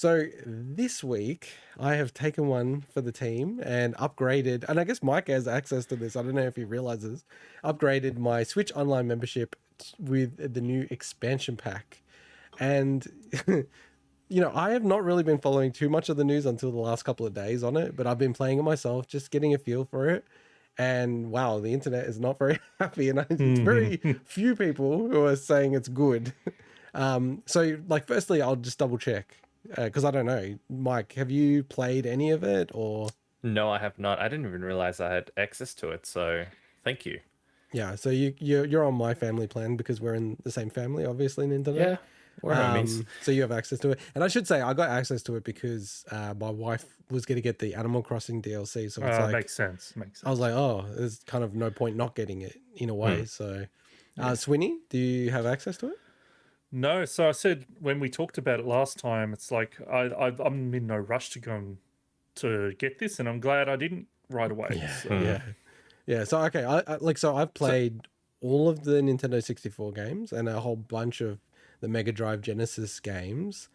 So this week I have taken one for the team and upgraded, and I guess Mike has access to this. I don't know if he realizes, upgraded my Switch Online membership with the new expansion pack. And I have not really been following too much of the news until the last couple of days on it, but I've been playing it myself, just getting a feel for it. And wow, the internet is not very happy, and it's very few people who are saying it's good. So, like, firstly, I'll just double check because I don't know. Mike, have you played any of it, or No, I have not. I didn't even realize I had access to it, so thank you. yeah? So you're on my family plan because we're in the same family, obviously, Nintendo. Yeah, we're homies. So you have access to it, and I should say I got access to it because my wife was going to get the Animal Crossing DLC. So it's like Makes sense. Makes I was sense. like, oh, there's kind of no point not getting it in a Hmm. way. So, Yeah. Swinny, do you have access to it? No, so I said when we talked about it last time, it's like I'm in no rush to go and to get this, and I'm glad I didn't right away. Yeah, So Hmm. yeah, yeah. So okay, so I've So, played all of the Nintendo 64 games and a whole bunch of the Mega Drive Genesis games.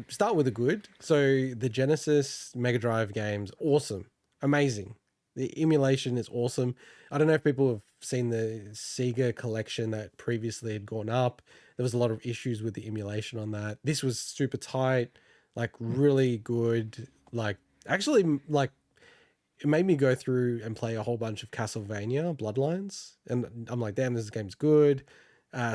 Start with the good. So the Genesis Mega Drive games, awesome, amazing. The emulation is awesome. I don't know if people have seen the Sega collection that previously had gone up. There was a lot of issues with the emulation on that. This was super tight, like really good. Like actually, like it made me go through and play a whole bunch of Castlevania Bloodlines, and I'm like, damn, this game's good.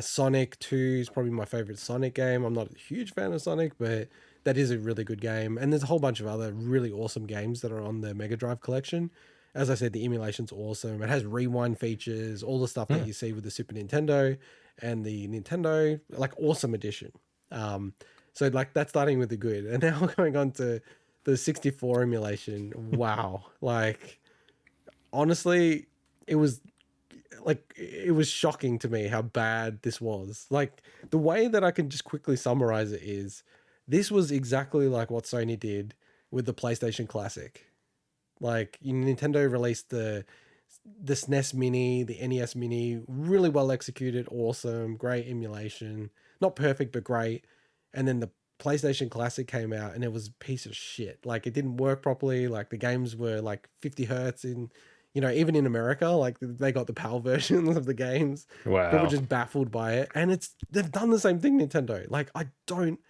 Sonic 2 is probably my favorite Sonic game. I'm not a huge fan of Sonic, but that is a really good game. And there's a whole bunch of other really awesome games that are on the Mega Drive collection. As I said, the emulation's awesome. It has rewind features, all the stuff that hmm. you see with the Super Nintendo and the Nintendo, like awesome edition. So like that's starting with the good, and now going on to the 64 emulation. Wow, like honestly, it was it was shocking to me how bad this was. Like the way that I can just quickly summarize it is this was exactly like what Sony did with the PlayStation Classic. Like Nintendo released the SNES Mini, the NES Mini, really well executed, awesome, great emulation. Not perfect, but great. And then the PlayStation Classic came out and it was a piece of shit. Like it didn't work properly. Like the games were like 50 hertz in, even in America, like they got the PAL versions of the games. People were Wow. just baffled by it. And they've done the same thing, Nintendo. Like I don't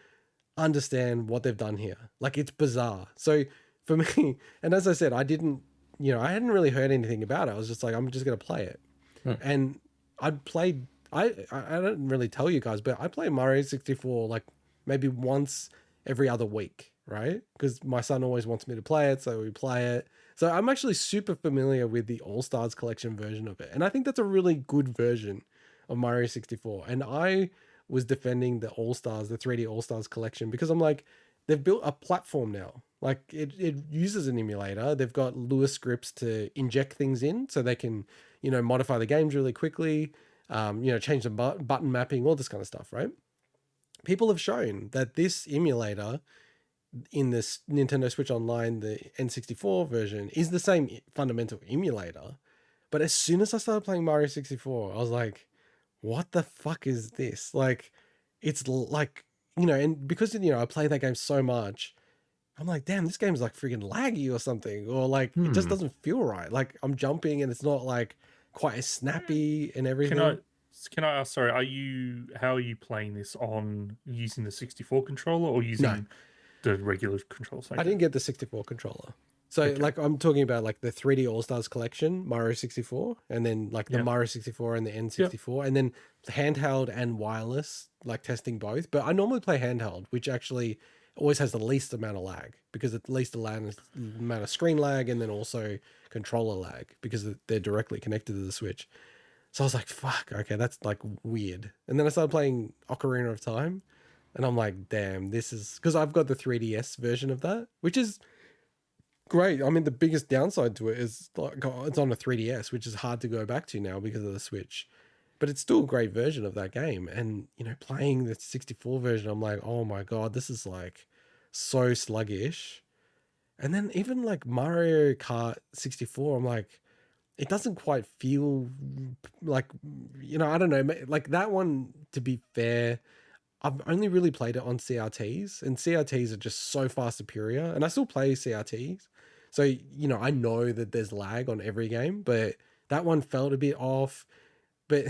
understand what they've done here. Like it's bizarre. So for me, and as I said, I hadn't really heard anything about it. I was just like, I'm just gonna play it. Hmm. And I'd played. I don't really tell you guys, but I play Mario 64 like maybe once every other week, right? Because my son always wants me to play it, so we play it. So I'm actually super familiar with the All Stars collection version of it, and I think that's a really good version of Mario 64. And I was defending the All Stars, the 3D All Stars collection, because I'm like, they've built a platform now. Like it uses an emulator. They've got Lua scripts to inject things in so they can, modify the games really quickly, change the button mapping, all this kind of stuff, right? People have shown that this emulator in this Nintendo Switch Online, the N64 version, is the same fundamental emulator. But as soon as I started playing Mario 64, I was like, what the fuck is this? Like, like, and because, I play that game so much, I'm like, damn, this game's like freaking laggy or something. Or like, it just Hmm. doesn't feel right. Like, I'm jumping and it's not like quite as snappy and can everything. I can I ask? Sorry, how are you playing this on using the 64 controller or No, using the regular controls? I Okay, didn't get the 64 controller. So, okay, like, I'm talking about like the 3D All Stars collection, Mario 64, and then like the yeah, Mario 64 and the yeah. N64, and then handheld and wireless, like testing both. But I normally play handheld, which actually always has the least amount of lag because at least the amount of screen lag and then also controller lag because they're directly connected to the Switch. So I was like, fuck, okay, that's like weird. And then I started playing Ocarina of Time, and I'm like, damn, this is because I've got the 3DS version of that, which is great. I mean, the biggest downside to it is like it's on a 3DS, which is hard to go back to now because of the Switch. But it's still a great version of that game. And, playing the 64 version, I'm like, oh my God, this is like so sluggish. And then even like Mario Kart 64, I'm like, it doesn't quite feel like, I don't know, like that one, to be fair, I've only really played it on CRTs, and CRTs are just so far superior. And I still play CRTs, so I know that there's lag on every game, but that one felt a bit off. But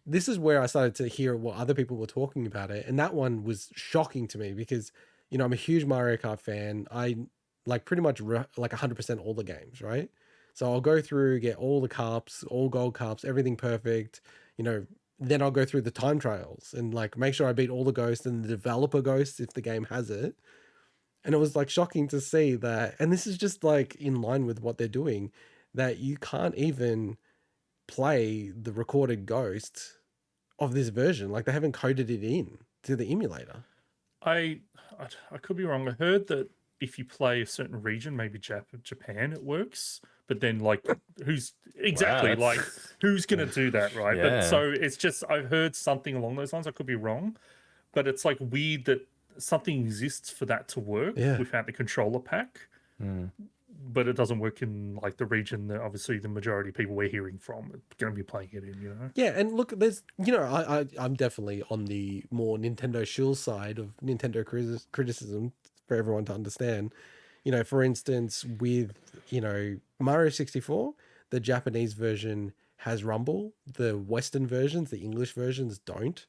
this is where I started to hear what other people were talking about it, and that one was shocking to me because I'm a huge Mario Kart fan. I like pretty much like 100% all the games, right? So I'll go through, get all the cups, all gold cups, everything perfect. Then I'll go through the time trials and like make sure I beat all the ghosts and the developer ghosts if the game has it. And it was like shocking to see that, and this is just like in line with what they're doing, that you can't even play the recorded ghost of this version. Like they haven't coded it in to the emulator. I could be wrong. I heard that if you play a certain region, maybe Japan, it works. But then, like, who's exactly Wow, like who's gonna do that, right? But Yeah. so it's just I've heard something along those lines. I could be wrong, but it's like weird that something exists for that to work Yeah. without the controller pack, Hmm. but it doesn't work in like the region that obviously the majority of people we're hearing from are going to be playing it in. Yeah, and look, there's I'm definitely on the more Nintendo shill side of Nintendo criticism for everyone to understand. For instance, with Mario 64, the Japanese version has rumble, the Western versions, the English versions don't.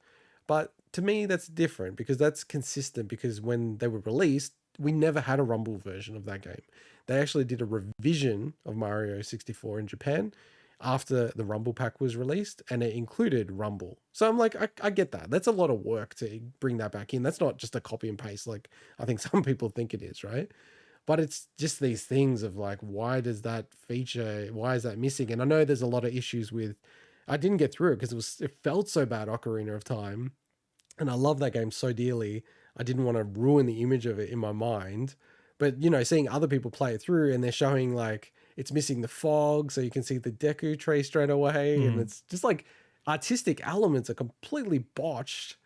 But to me, that's different because that's consistent. Because when they were released, we never had a rumble version of that game. They actually did a revision of Mario 64 in Japan after the Rumble pack was released, and it included Rumble. So I'm like, I get that. That's a lot of work to bring that back in. That's not just a copy and paste like I think some people think it is, right? But it's just these things of like, why is that missing? And I know there's a lot of issues with, I didn't get through it because it felt so bad, Ocarina of Time. And I love that game so dearly. I didn't want to ruin the image of it in my mind. But, seeing other people play it through and they're showing like it's missing the fog so you can see the Deku tree straight away. And it's just like artistic elements are completely botched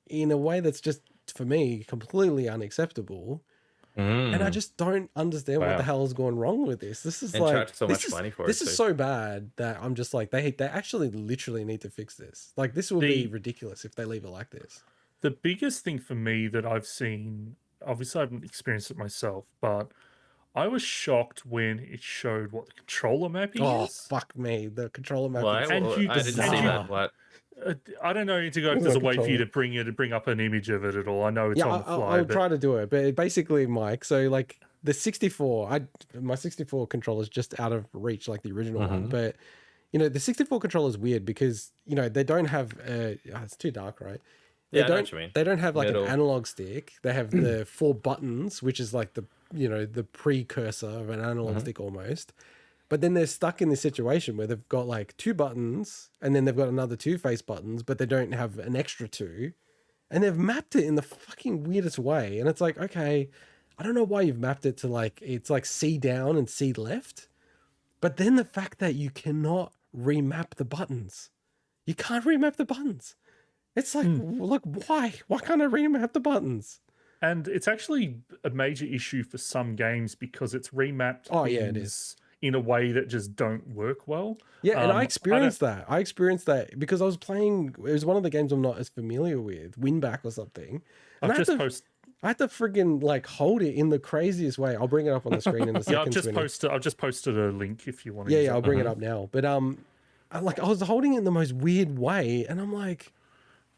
in a way that's just, for me, completely unacceptable. And I just don't understand what the Wow. hell is going wrong with this. This is And like charge so this much is, money for this it is too. so bad that I'm just like they actually literally need to fix this. Like this will be The- ridiculous if they leave it like this. The biggest thing for me that I've seen, obviously I haven't experienced it myself, but I was shocked when it showed what the controller mapping Oh is. fuck me, the controller map. Why? And Well, you- I didn't see bizarre. that. What? I don't know if What there's a way for you controller? to bring up an image of it at all. I know it's Yeah, on the fly, I'll but try to do it. But basically, Mike, so like the 64, my 64 controller is just out of reach, like the original one. But the 64 controller is weird because they don't have. It's too dark, right? Yeah, I know what you mean. They don't have like Middle. an analog stick. They have the 4 buttons, which is like the the precursor of an analog stick almost. But then they're stuck in this situation where they've got like 2 buttons and then they've got another 2 face buttons, but they don't have an extra 2. And they've mapped it in the fucking weirdest way. And it's like, okay, I don't know why you've mapped it to like, it's like C down and C left. But then the fact that you cannot remap the buttons. You can't remap the buttons. It's like, look, why? Why can't I remap the buttons? and it's actually a major issue for some games because it's remapped. Oh, yeah, it is in a way that just don't work well. Yeah, and I don't- experienced that. I experienced that because I was playing. It was one of the games I'm not as familiar with, Winback or something. And I've just posted. I had to friggin' like hold it in the craziest way. I'll bring it up on the screen in a second. Yeah, I've just posted a link if you want to. use I'll it. bring it up now. But I was holding it in the most weird way, and I'm like,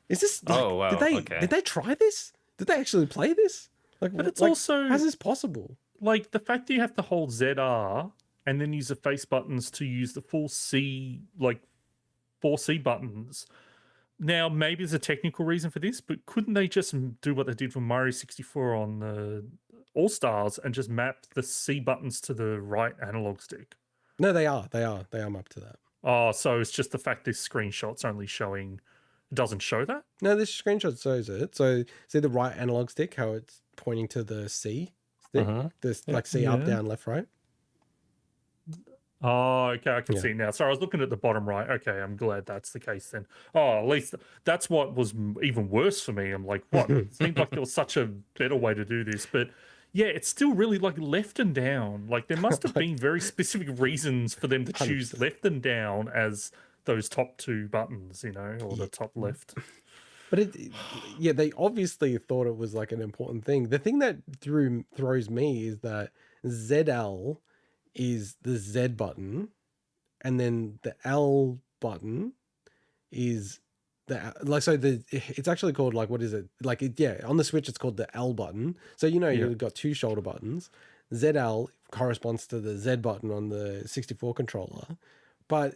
is this? Like, Oh, wow, okay. Did they try this? Did they actually play this? Like, But it's like, also how's this possible? like the fact that you have to hold ZR and then use the face buttons to use the full C, like 4C buttons. Now, maybe there's a technical reason for this, but couldn't they just do what they did for Mario 64 on the All Stars and just map the C buttons to the right analog stick? No, they are mapped to that. Oh, so it's just the fact this screenshot's only showing, it doesn't show that? No, this screenshot shows it. So see the right analog stick, how it's pointing to the C stick, this like C up, Yeah. down, left, right. Oh, okay, I can Yeah. see now. Sorry, I was looking at the bottom right. Okay, I'm glad that's the case then. Oh, at least that's what was even worse for me. I'm like, what? It seemed like there was such a better way to do this, but yeah, it's still really like left and down. Like there must have been very specific reasons for them to choose 100%. left and down as those top 2 buttons, or the top left. But yeah, they obviously thought it was like an important thing. The thing that throws me is that ZL is the Z button, and then the L button is it's actually called like, what is it? Like on the Switch it's called the L button. So you've got two shoulder buttons. ZL corresponds to the Z button on the 64 controller. But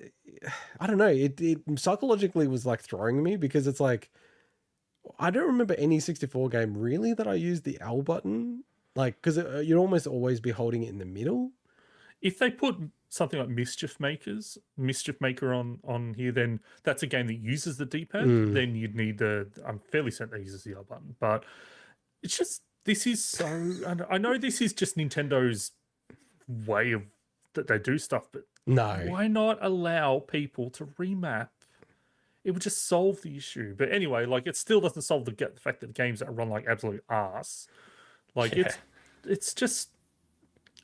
I don't know, it psychologically was like throwing me, because it's like, I don't remember any 64 game really that I used the L button, like, because you'd almost always be holding it in the middle. If they put something like Mischief Maker on here, then that's a game that uses the D-pad. Then you'd need I'm fairly certain that uses the L button. But it's just, this is so, I know this is just Nintendo's way of that they do stuff, but No. why not allow people to remap? It would just solve the issue. But anyway, like, it still doesn't solve the fact that the games that run like absolute ass. Like, it's just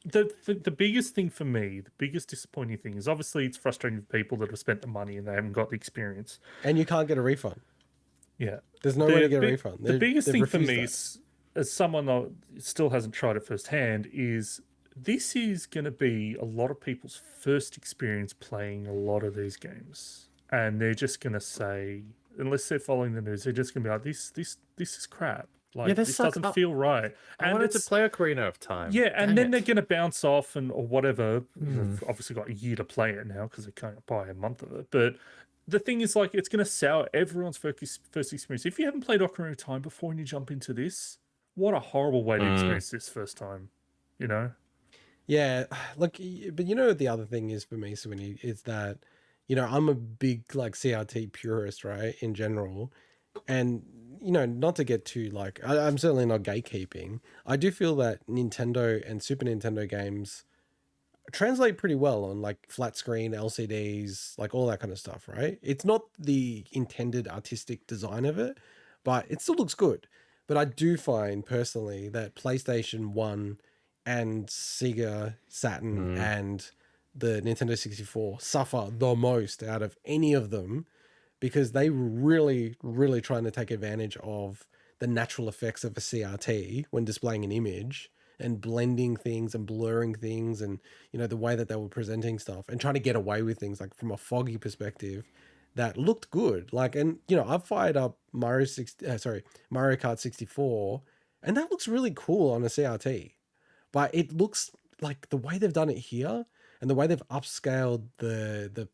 the biggest thing for me, the biggest disappointing thing is, obviously it's frustrating for people that have spent the money and they haven't got the experience. And you can't get a refund. Yeah. There's no way to get a refund. The biggest thing for me is, as someone that still hasn't tried it firsthand, is this is going to be a lot of people's first experience playing a lot of these games. And they're just going to say, unless they're following the news, they're just going to be like, this is crap. Like, this doesn't feel right. I wanted to play Ocarina of Time. Yeah, and then they're going to bounce off or whatever. They've obviously got a year to play it now because they can't buy a month of it. But the thing is, like, it's going to sour everyone's first experience. If you haven't played Ocarina of Time before and you jump into this, what a horrible way to experience this first time, you know? Yeah, look, but the other thing is for me, Swinny, is that, I'm a big, like, CRT purist, right, in general. And, not to get too, like, I'm certainly not gatekeeping. I do feel that Nintendo and Super Nintendo games translate pretty well on, like, flat screen, LCDs, like, all that kind of stuff, right? It's not the intended artistic design of it, but it still looks good. But I do find, personally, that PlayStation 1 and Sega Saturn and the Nintendo 64 suffer the most out of any of them, because they really, really trying to take advantage of the natural effects of a CRT when displaying an image, and blending things and blurring things, and the way that they were presenting stuff, and trying to get away with things, like, from a foggy perspective that looked good. Like, and I've fired up Mario Kart 64, and that looks really cool on a CRT. But it looks like the way they've done it here, and the way they've upscaled the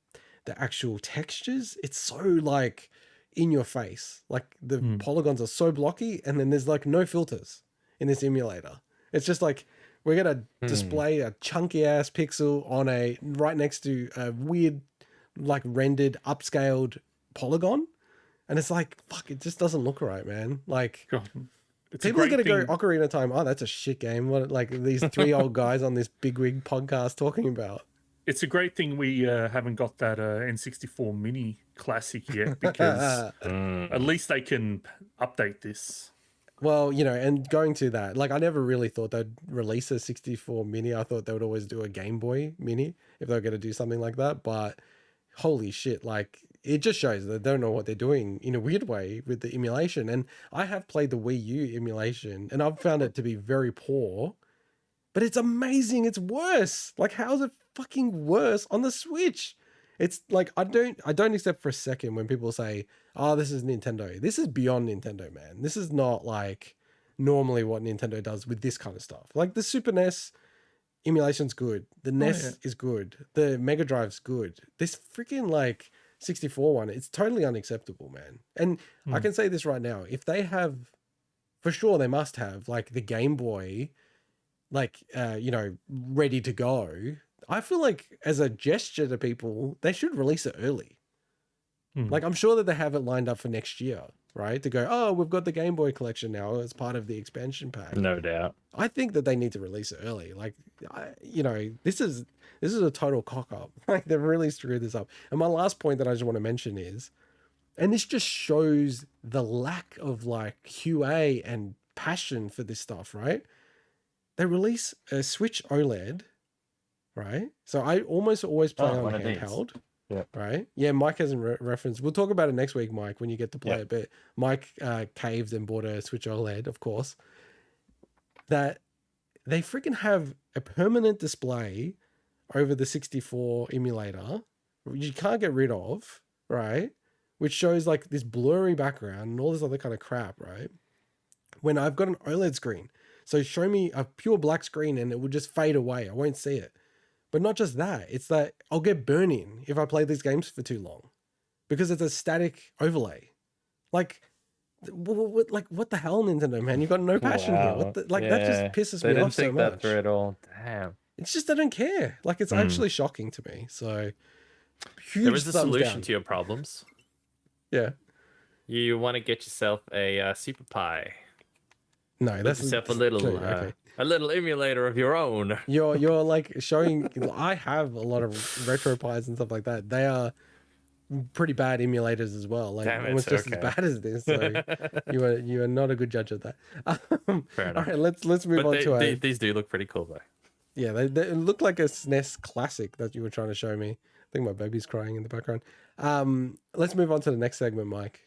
actual textures, it's so, like, in your face. Like, the polygons are so blocky, and then there's, like, no filters in this emulator. It's just like, we're gonna display a chunky ass pixel on right next to a weird, like, rendered upscaled polygon, and it's like, fuck, it just doesn't look right, man. Like, God. People are going to go Ocarina of Time, oh, that's a shit game. What, like, these three old guys on this bigwig podcast talking about. It's a great thing we haven't got that N64 Mini Classic yet, because at least they can update this. Well, and going to that, like, I never really thought they'd release a 64 Mini. I thought they would always do a Game Boy Mini if they were going to do something like that. But holy shit, like, it just shows that they don't know what they're doing in a weird way with the emulation. And I have played the Wii U emulation, and I've found it to be very poor, but it's amazing. It's worse. Like, how is it fucking worse on the Switch? It's like, I don't accept for a second when people say, oh, this is Nintendo. This is beyond Nintendo, man. This is not like normally what Nintendo does with this kind of stuff. Like, the Super NES emulation's good. The NES is good. The Mega Drive's good. This freaking, like, 64 one, it's totally unacceptable, man. And I can say this right now, if they have, for sure they must have, like, the Game Boy, like, ready to go, I feel like, as a gesture to people, they should release it early. Like, I'm sure that they have it lined up for next year, right? To go, oh, we've got the Game Boy collection now as part of the expansion pack. No doubt. I think that they need to release it early. Like, this is a total cock up. Like, they've really screwed this up. And my last point that I just want to mention is, and this just shows the lack of, like, QA and passion for this stuff, right? They release a Switch OLED, right? So I almost always play on handheld. Right? Yeah, Mike hasn't referenced. We'll talk about it next week, Mike, when you get to play Yeah. it. But Mike caved and bought a Switch OLED, of course. That they freaking have a permanent display over the 64 emulator, you can't get rid of, right? Which shows like this blurry background and all this other kind of crap, right? When I've got an OLED screen. So show me a pure black screen and it will just fade away. I won't see it. But not just that, it's that I'll get burn-in if I play these games for too long because it's a static overlay. Like, what the hell, Nintendo, man? You've got no passion here. What the, like, that just pisses They me didn't off so think that much. through at all. Damn. It's just I don't care. Like, it's actually shocking to me. So, huge There is a thumbs solution down. to your problems. Yeah. You want to get yourself a Super Pi. No, Get that's yourself a little emulator of your own. You're like showing. I have a lot of retro pies and stuff like that. They are pretty bad emulators as well. Like Damn it, almost just okay. as bad as this. So you are not a good judge of that. Fair All enough. right, let's move But on to these do look pretty cool though. yeah. They look like a SNES classic that you were trying to show me. I think my baby's crying in the background. Let's move on to the next segment, Mike.